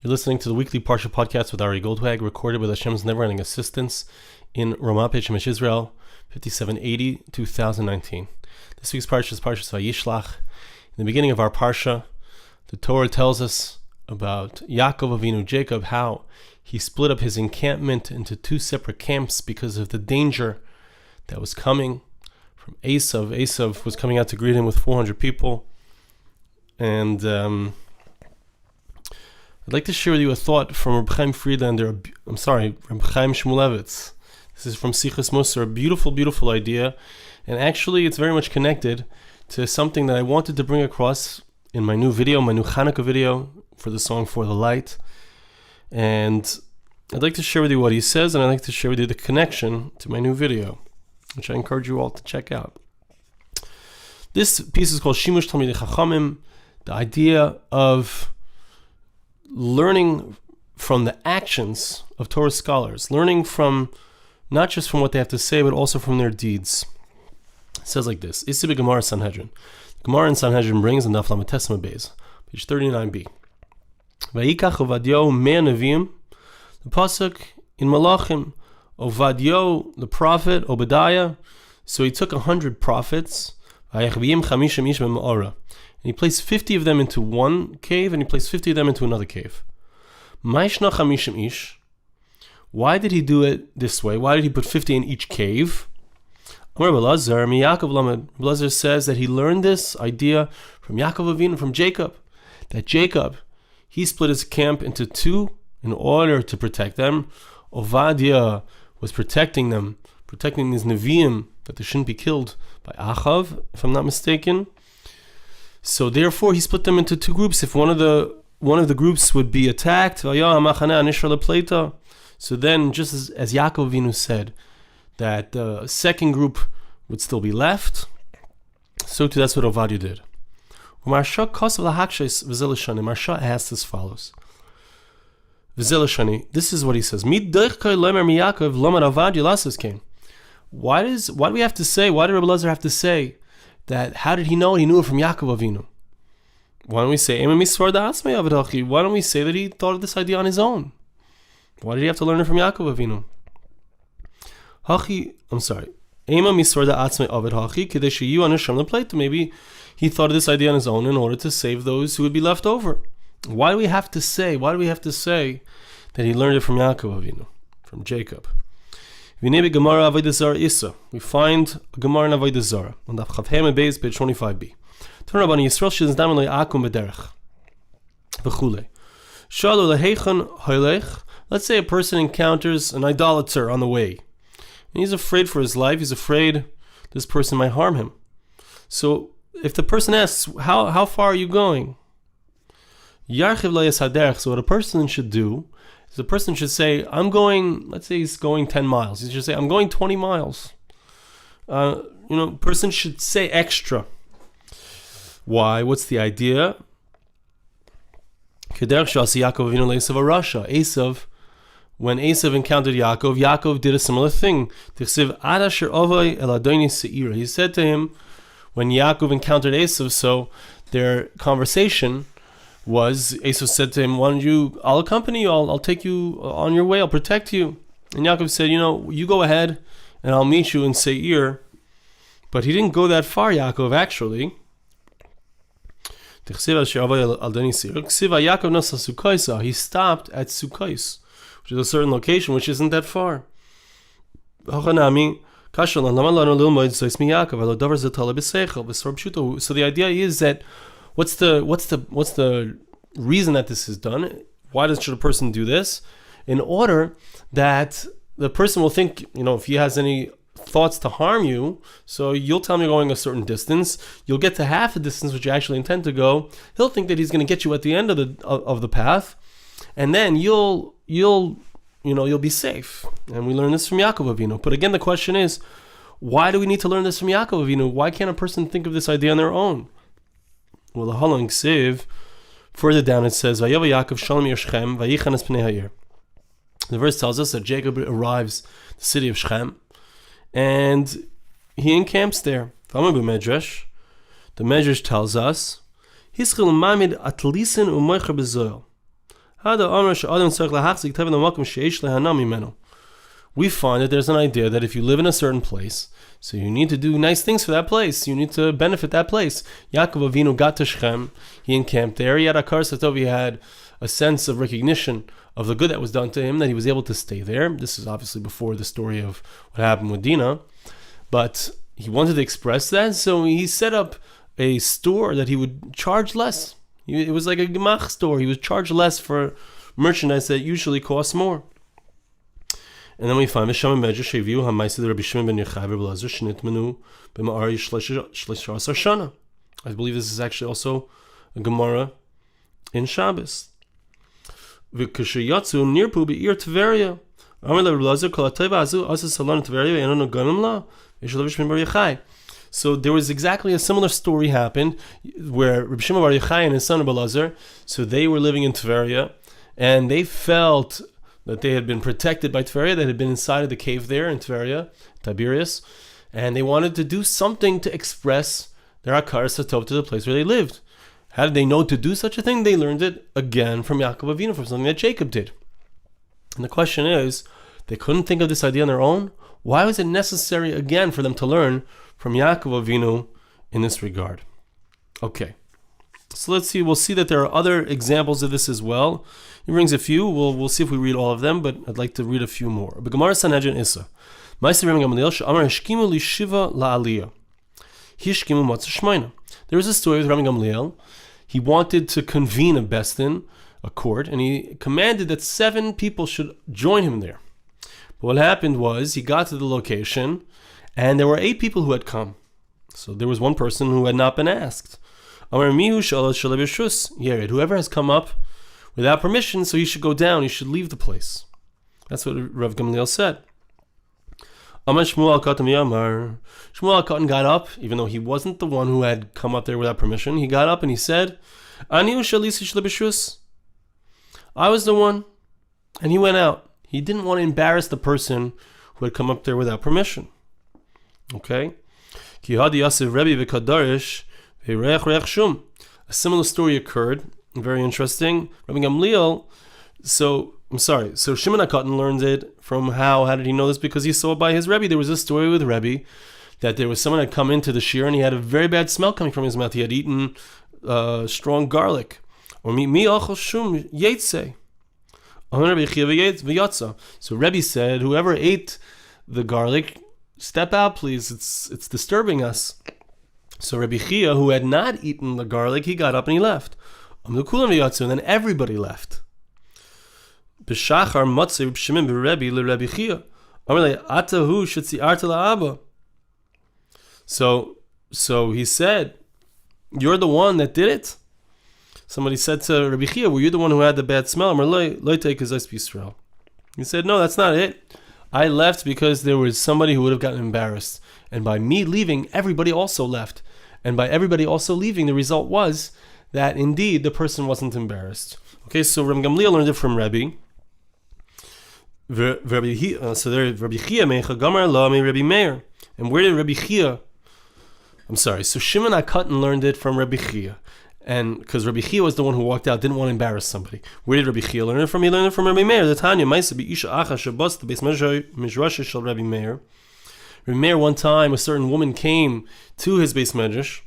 You're listening to the weekly Parsha Podcast with Ari Goldwag, recorded with Hashem's never-ending assistance in Ramat Shemesh Israel, 5780, 2019. This week's Parsha is Parsha Vayishlach. In the beginning of our Parsha, the Torah tells us about Yakov Avinu, Jacob, how he split up his encampment into two separate camps because of the danger that was coming from Esav. Esav was coming out to greet him with 400 people. And I'd like to share with you a thought from Reb Chaim Friedlander. Reb Chaim Shmulevitz. This is from Sichas Musar, a beautiful, beautiful idea. And actually, it's very much connected to something that I wanted to bring across in my new video, my new Hanukkah video for the song For the Light. And I'd like to share with you what he says, and I'd like to share with you the connection to my new video, which I encourage you all to check out. This piece is called Shimush Talmidei Chachamim, the idea of learning from the actions of Torah scholars, learning from not just from what they have to say, but also from their deeds. It says like this: Isi Gemara Sanhedrin. Gemara in Sanhedrin brings in Daf Lamed Tesma Beis, page 39b. Vayikach Ovadya mea neviim. The pasuk in Malachim, Ovadya, the prophet, Obadiah. So he took 100 prophets. Vayachviyim chamishim ish b'ma'ora. And he placed 50 of them into one cave, and he placed 50 of them into another cave. Ma'ishna chamishim ish. Why did he do it this way? Why did he put 50 in each cave? Amar Belazar, mi Yakov lamed. Belazar says that he learned this idea from Yakov Avinu, from Jacob. That Jacob, he split his camp into two in order to protect them. Ovadya was protecting them, protecting these Nevi'im, that they shouldn't be killed by Achav, if I'm not mistaken. So therefore, he split them into two groups. If one of the groups would be attacked, so then, just as Yaakov Avinu said, that the second group would still be left, so too that's what Ovadya did. Marsha asks as follows. This is what he says. Why do we have to say? Why did Rebbe Elazar have to say that? How did he know it? He knew it from Yaakov Avinu. Why don't we say Why don't we say that he thought of this idea on his own? Why did he have to learn it from Yaakov Avinu? Maybe he thought of this idea on his own in order to save those who would be left over. Why do we have to say that he learned it from Yaakov Avinu, from Jacob? We find a Gemara in Avodah Zarah on Daf Chavhem Beis, page 25b. Turn about Yisrael shizn dam lo akum bederech v'chulei. Shalu leheichen hoylech. Let's say a person encounters an idolater on the way, and he's afraid for his life. He's afraid this person might harm him. So if the person asks, how far are you going? Yarchiv lo yasaderech. So what a person should do is the person should say, I'm going, let's say he's going 10 miles. He should say, I'm going 20 miles. Person should say extra. Why? What's the idea? Esav, when Esav encountered Yaakov did a similar thing. He said to him, when Yaakov encountered Esav, so their conversation was, Esav said to him, I'll accompany you, I'll take you on your way, I'll protect you. And Yaakov said, you go ahead and I'll meet you in Seir. But he didn't go that far, Yaakov, actually. He stopped at Sukkos, which is a certain location, which isn't that far. So the idea is that what's the reason that this is done? Why should a person do this? In order that the person will think, if he has any thoughts to harm you, so you'll tell him you're going a certain distance, you'll get to half the distance which you actually intend to go, he'll think that he's going to get you at the end of the path, and then you'll be safe. And we learn this from Yaakov Avinu. But again, the question is, why do we need to learn this from Yaakov Avinu? Why can't a person think of this idea on their own? Well, the Halong Siv, further down it says, Vayava Yaakov Shalom Yeshchem Vayichanas Pnei Hayir. The verse tells us that Jacob arrives the city of Shechem, and he encamps there. The Medrash tells us, We find that there's an idea that if you live in a certain place, so you need to do nice things for that place. You need to benefit that place. Yakov Avinu got to Shechem. He encamped there. He had a karsatov. He had a sense of recognition of the good that was done to him, that he was able to stay there. This is obviously before the story of what happened with Dinah. But he wanted to express that, so he set up a store that he would charge less. It was like a gemach store. He would charge less for merchandise that usually costs more. And then we find I believe this is actually also a Gemara in Shabbos. So there was exactly a similar story happened where Rabbi Shimon Bar Yochai and his son Rabbi Elazar, so they were living in Tveria, and they felt that they had been protected by Tveria, that had been inside of the cave there in Tveria, Tiberias, and they wanted to do something to express their Akar Satov to the place where they lived. How did they know to do such a thing? They learned it again from Yaakov Avinu, from something that Jacob did. And the question is, they couldn't think of this idea on their own? Why was it necessary again for them to learn from Yaakov Avinu in this regard? Okay, so let's see. We'll see that there are other examples of this as well. He brings a few. We'll see if we read all of them, but I'd like to read a few more. Gemara Sanhedrin Issa. There was a story with Rabbi Gamliel. He wanted to convene a bestin, a court, and he commanded that 7 people should join him there. But what happened was, he got to the location, and there were 8 people who had come. So there was one person who had not been asked. Whoever has come up without permission, so he should go down, he should leave the place. That's what Rav Gamliel said. Shmuel HaKatan got up, even though he wasn't the one who had come up there without permission. He got up and he said, I was the one. And he went out. He didn't want to embarrass the person who had come up there without permission. Okay? A similar story occurred. Very interesting. Rabbi Gamliel, so Shimon HaKatan learned it from how did he know this? Because he saw it by his Rebbe. There was a story with Rebbe that there was someone had come into the shir and he had a very bad smell coming from his mouth. He had eaten strong garlic. Or mi achol shum yetze. So Rebbe said, whoever ate the garlic, step out please, it's disturbing us. So Rabbi Chia, who had not eaten the garlic, he got up and he left. And then everybody left. So he said, you're the one that did it? Somebody said to Rabbi Chia, were you the one who had the bad smell? He said, no, that's not it. I left because there was somebody who would have gotten embarrassed. And by me leaving, everybody also left. And by everybody also leaving, the result was that indeed the person wasn't embarrassed. Okay, so Rabbi Gamliel learned it from Rebbe. So there, Rabbi Chia mecha gamar la me Rabbi Meir. And where did Rabbi Chia? So Shimon HaKatan learned it from Rabbi Chia. And because Rabbi Chia was the one who walked out, didn't want to embarrass somebody. Where did Rabbi Chia learn it from? He learned it from Rabbi Meir. The Tanya Maisa be Isha Acha Shabbos the Beis Midrash shel Rabbi Meir. Rabbi Meir, one time a certain woman came to his Beis Midrash.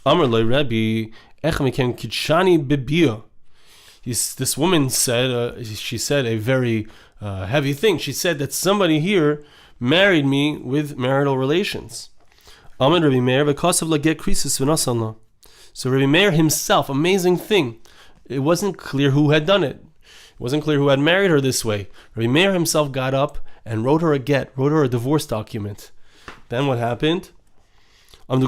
Amar lo Rabbi Echem Ken Kitshani Bibia. This woman said, she said a very heavy thing. She said that somebody here married me with marital relations. Amar Rabbi Meir because of laget krisis v'nasanla. So Rabbi Meir himself, amazing thing, it wasn't clear who had done it. It wasn't clear who had married her this way. Rabbi Meir himself got up and wrote her a divorce document. Then what happened? Every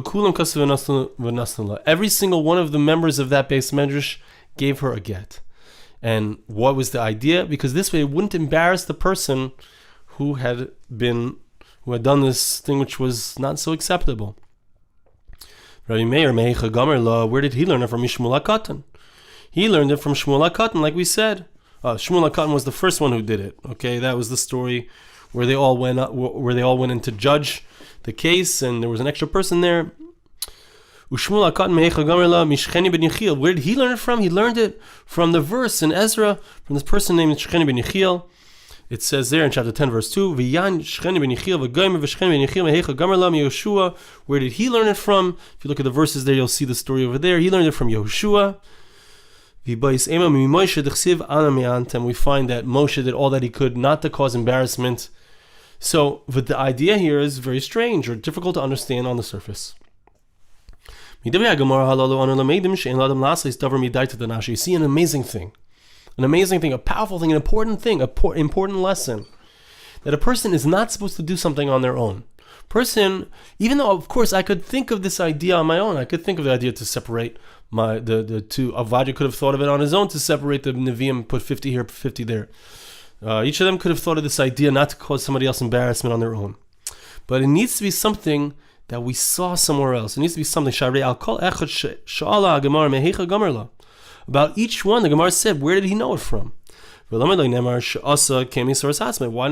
single one of the members of that Beis Medrash gave her a get. And what was the idea? Because this way it wouldn't embarrass the person who had done this thing which was not so acceptable. Rabbi Meir, Mehecha Gomer Law, where did he learn it from? Shmuel HaKatan. He learned it from Shmuel HaKatan, like we said. Shmuel HaKatan was the first one who did it. Okay, that was the story where they all went in to judge the case, and there was an extra person there. Ushmuel HaKatan me'echa gamer la mishcheni ben Yechiel. Where did he learn it from? He learned it from the verse in Ezra, from this person named Shcheni ben Yechiel. It says there in chapter 10, verse 2, V'yan Shcheni ben Yechiel v'gomer v'shcheni ben Yechiel me'echa gamer la miYehoshua. Where did he learn it from? If you look at the verses there, you'll see the story over there. He learned it from Yehoshua. We find that Moshe did all that he could not to cause embarrassment. So, but the idea here is very strange or difficult to understand on the surface. You see an amazing thing, a powerful thing, an important thing, an important lesson, that a person is not supposed to do something on their own. Person, even though of course I could think of this idea on my own, I could think of the idea to separate the two. Ovadya could have thought of it on his own to separate the Nevi'im, put 50 here, 50 there. Each of them could have thought of this idea not to cause somebody else embarrassment on their own. But it needs to be something that we saw somewhere else. It needs to be something. About each one, the Gemara said, where did he know it from? Why didn't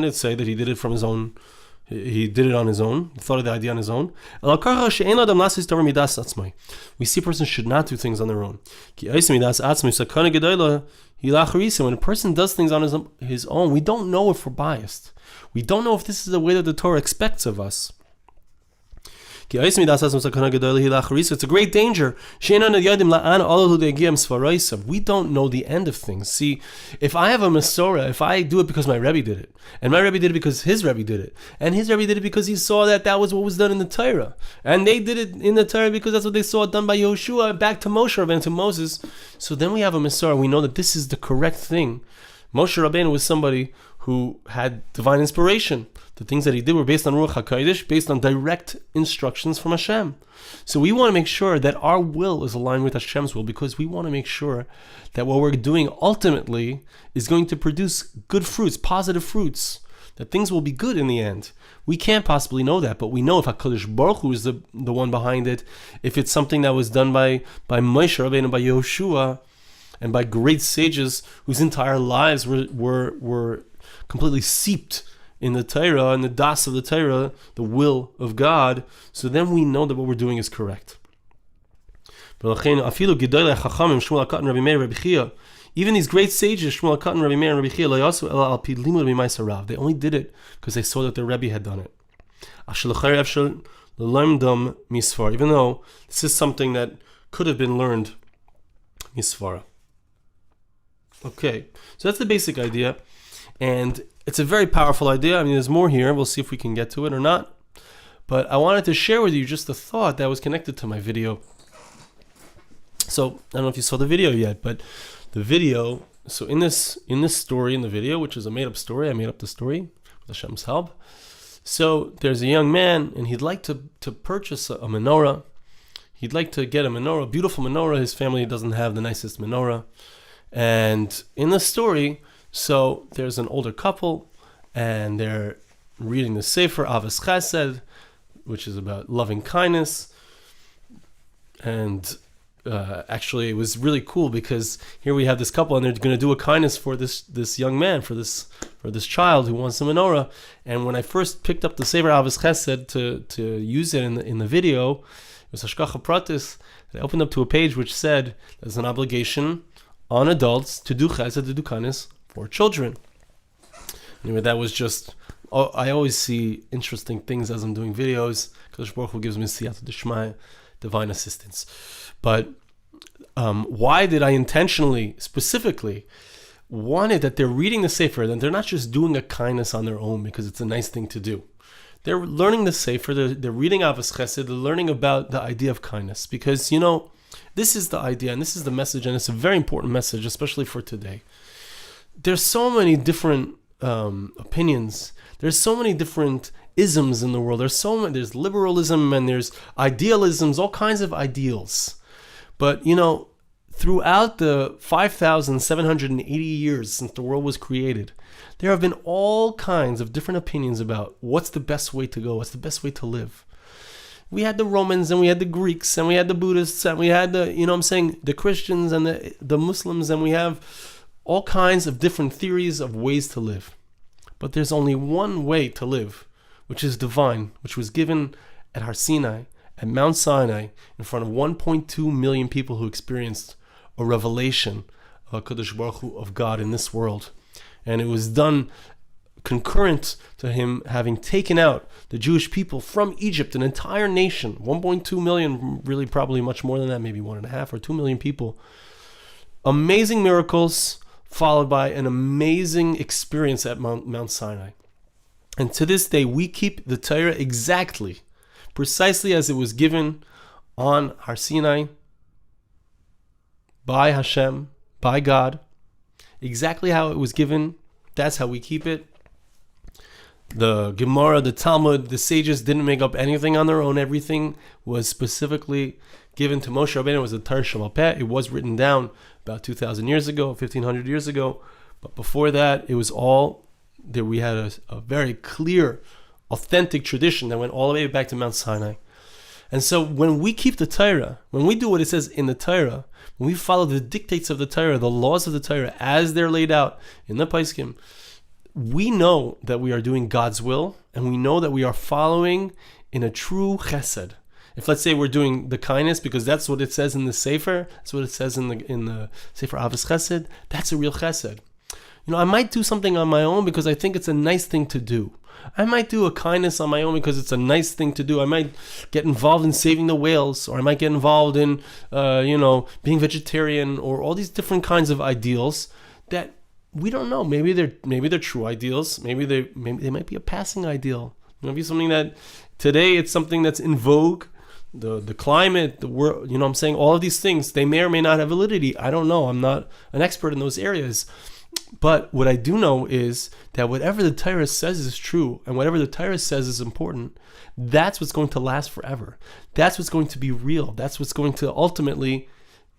it say that he did it from his own? He did it on his own. He thought of the idea on his own. We see a person should not do things on their own. When a person does things on his own, we don't know if we're biased. We don't know if this is the way that the Torah expects of us. It's a great danger. We don't know the end of things. See, if I have a Masorah, if I do it because my Rebbe did it, and my Rebbe did it because his Rebbe did it, and his Rebbe did it because he saw that was what was done in the Torah, and they did it in the Torah because that's what they saw done by Yehoshua back to Moshe Rabbeinu, to Moses. So then we have a Masorah. We know that this is the correct thing. Moshe Rabbeinu was somebody who had divine inspiration. The things that he did were based on Ruach HaKodesh, based on direct instructions from Hashem. So we want to make sure that our will is aligned with Hashem's will, because we want to make sure that what we're doing ultimately is going to produce good fruits, positive fruits, that things will be good in the end. We can't possibly know that, but we know if HaKadosh Baruch Hu is the one behind it, if it's something that was done by Moshe Rabbeinu, by Yehoshua, and by great sages whose entire lives were completely seeped in the Torah, in the das of the Torah, the will of God, so then we know that what we're doing is correct. Even these great sages, Shmuel HaKatan, Rabbi Meir, and Rabbi Chia, they only did it because they saw that their Rebbe had done it. Even though this is something that could have been learned misvara. Okay, so that's the basic idea. And it's a very powerful idea. I mean, there's more here. We'll see if we can get to it or not. But I wanted to share with you just a thought that was connected to my video. So, I don't know if you saw the video yet, but the video, so in this story, in the video, which is a made-up story, I made up the story with Hashem's help. So, there's a young man, and he'd like to purchase a menorah. He'd like to get a menorah, a beautiful menorah. His family doesn't have the nicest menorah. And in the story, so there's an older couple, and they're reading the Sefer Avos Chesed, which is about loving kindness. And actually, it was really cool because here we have this couple, and they're going to do a kindness for this young man, for this child who wants a menorah. And when I first picked up the Sefer Avos Chesed to use it in the video, it was Hashgacha Pratis. I opened up to a page which said there's an obligation on adults to do Chesed, to do kindness for children. Anyway, that was just, I always see interesting things as I'm doing videos. Kadosh Baruch Hu gives me siyata d'shmaya, divine assistance. But why did I intentionally, specifically, wanted that they're reading the Sefer, and they're not just doing a kindness on their own because it's a nice thing to do. They're learning the Sefer, they're reading Avos Chesed, they're learning about the idea of kindness. Because, this is the idea, and this is the message, and it's a very important message, especially for today. There's so many different opinions. There's so many different isms in the world. There's liberalism, and there's idealisms, all kinds of ideals. But, throughout the 5,780 years since the world was created, there have been all kinds of different opinions about what's the best way to go, what's the best way to live. We had the Romans, and we had the Greeks, and we had the Buddhists, and we had the Christians and the Muslims, and we have all kinds of different theories of ways to live. But there's only one way to live, which is divine, which was given at Har Sinai, at Mount Sinai in front of 1.2 million people who experienced a revelation of HaKadosh Baruch Hu, of God in this world. And it was done concurrent to him having taken out the Jewish people from Egypt, an entire nation, 1.2 million, really probably much more than that, maybe 1.5 or 2 million people. Amazing miracles followed by an amazing experience at Mount Sinai. And to this day, we keep the Torah exactly, precisely as it was given on Har Sinai, by Hashem, by God, exactly how it was given. That's how we keep it. The Gemara, the Talmud, the sages didn't make up anything on their own. Everything was specifically given to Moshe Rabbeinu. It was a Torah Sheba'al Peh. It was written down about 2,000 years ago, 1,500 years ago. But before that, it was all there. We had a very clear, authentic tradition that went all the way back to Mount Sinai. And so when we keep the Torah, when we do what it says in the Torah, when we follow the dictates of the Torah, the laws of the Torah as they're laid out in the Paiskim, we know that we are doing God's will, and we know that we are following in a true chesed. If, let's say, we're doing the kindness because that's what it says in the Sefer, that's what it says in the Sefer Avos Chesed, that's a real chesed. I might do something on my own because I think it's a nice thing to do. I might do a kindness on my own because it's a nice thing to do. I might get involved in saving the whales, or I might get involved in, being vegetarian, or all these different kinds of ideals that we don't know. Maybe they're true ideals. Maybe they might be a passing ideal. Maybe something that today it's something that's in vogue. The climate, the world. I'm saying all of these things. They may or may not have validity. I don't know. I'm not an expert in those areas. But what I do know is that whatever the Torah says is true, and whatever the Torah says is important, that's what's going to last forever. That's what's going to be real. That's what's going to ultimately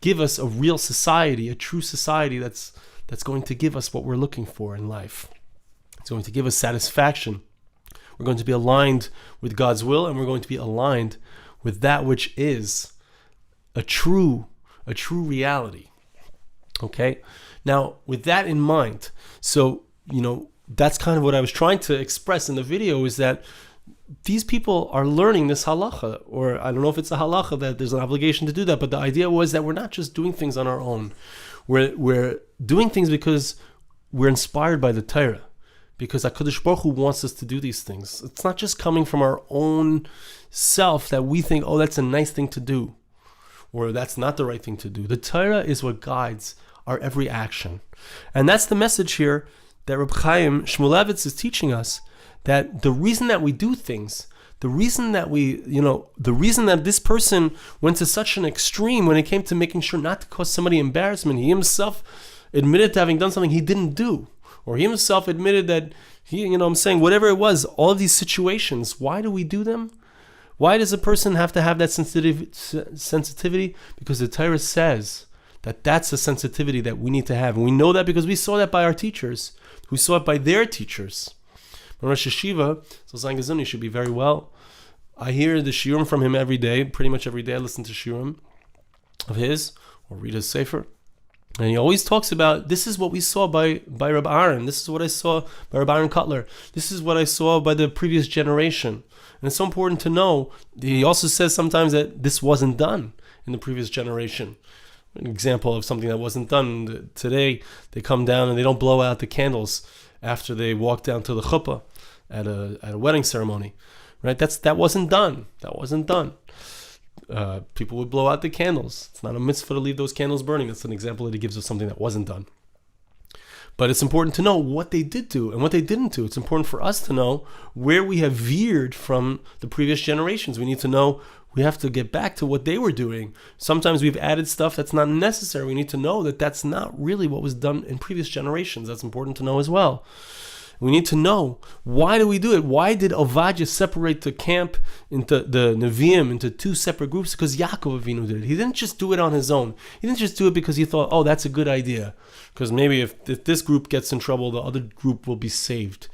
give us a real society, a true society that's going to give us what we're looking for in life. It's going to give us satisfaction. We're going to be aligned with God's will, and we're going to be aligned with that which is a true reality. Okay? Now, with that in mind, so, that's kind of what I was trying to express in the video, is that these people are learning this halacha, or I don't know if it's a halacha that there's an obligation to do that, but the idea was that we're not just doing things on our own. We're doing things because we're inspired by the Torah, because HaKadosh Baruch Hu wants us to do these things. It's not just coming from our own self that we think, oh, that's a nice thing to do, or that's not the right thing to do. The Torah is what guides our every action. And that's the message here that Reb Chaim Shmulevitz is teaching us, that the reason that we do things, the reason that this person went to such an extreme when it came to making sure not to cause somebody embarrassment. He himself admitted to having done something he didn't do, or he himself admitted that whatever it was, all of these situations, why do we do them? Why does a person have to have that sensitivity? Because the Torah says that that's a sensitivity that we need to have. And we know that because we saw that by our teachers, who saw it by their teachers. Rosh Hashiva, so Zayin Gazuni should be very well. I hear the shiurim from him every day. Pretty much every day I listen to shiurim of his, or read his sefer. And he always talks about, this is what we saw by Rabbi Aaron. This is what I saw by Rabbi Aaron Kotler. This is what I saw by the previous generation. And it's so important to know. He also says sometimes that this wasn't done in the previous generation. An example of something that wasn't done. Today, they come down and they don't blow out the candles after they walk down to the chuppah at a wedding ceremony, right? That wasn't done. People would blow out the candles. It's not a mitzvah to leave those candles burning. That's an example that he gives of something that wasn't done. But it's important to know what they did do and what they didn't do. It's important for us to know where we have veered from the previous generations. We need to know, we have to get back to what they were doing. Sometimes we've added stuff that's not necessary. We need to know that that's not really what was done in previous generations. That's important to know as well. We need to know, why do we do it? Why did Ovadya separate the camp into the Nevi'im into two separate groups? Because Yakov Avinu did it. He didn't just do it on his own. He didn't just do it because he thought, oh, that's a good idea. Because maybe if this group gets in trouble, the other group will be saved.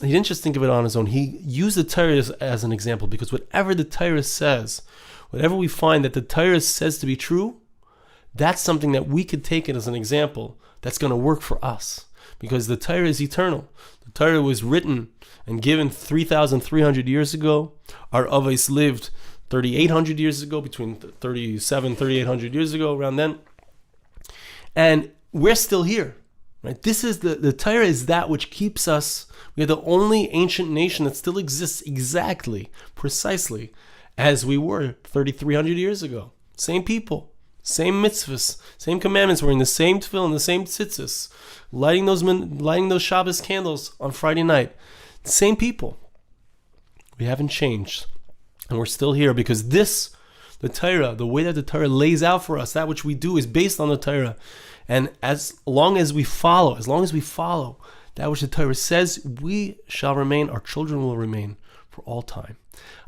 He didn't just think of it on his own. He used the Torah as an example, because whatever the Torah says, whatever we find that the Torah says to be true, that's something that we could take it as an example that's going to work for us. Because the Torah is eternal. The Torah was written and given 3,300 years ago. Our Avos lived 3,800 years ago, between 3,800 years ago, around then. And we're still here, right? This is the Torah is that which keeps us. We are the only ancient nation that still exists exactly, precisely, as we were 3,300 years ago. Same people, same mitzvahs, same commandments, wearing the same tefillin, the same tzitzis, lighting those Shabbos candles on Friday night. Same people. We haven't changed. And we're still here because the Torah, the way that the Torah lays out for us, that which we do is based on the Torah. And as long as we follow that which the Torah says, we shall remain, our children will remain for all time.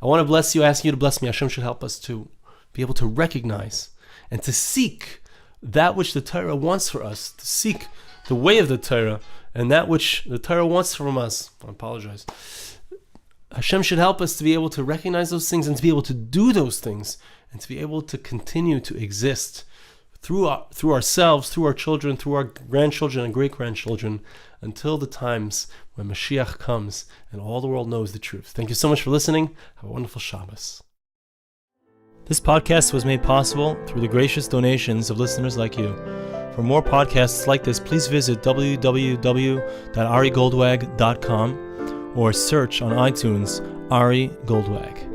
I want to bless you, ask you to bless me. Hashem should help us to be able to recognize and to seek that which the Torah wants for us, to seek the way of the Torah and that which the Torah wants from us. I apologize. Hashem should help us to be able to recognize those things and to be able to do those things and to be able to continue to exist through ourselves, through our children, through our grandchildren and great-grandchildren, until the times when Mashiach comes and all the world knows the truth. Thank you so much for listening. Have a wonderful Shabbos. This podcast was made possible through the gracious donations of listeners like you. For more podcasts like this, please visit www.arigoldwag.com or search on iTunes Ari Goldwag.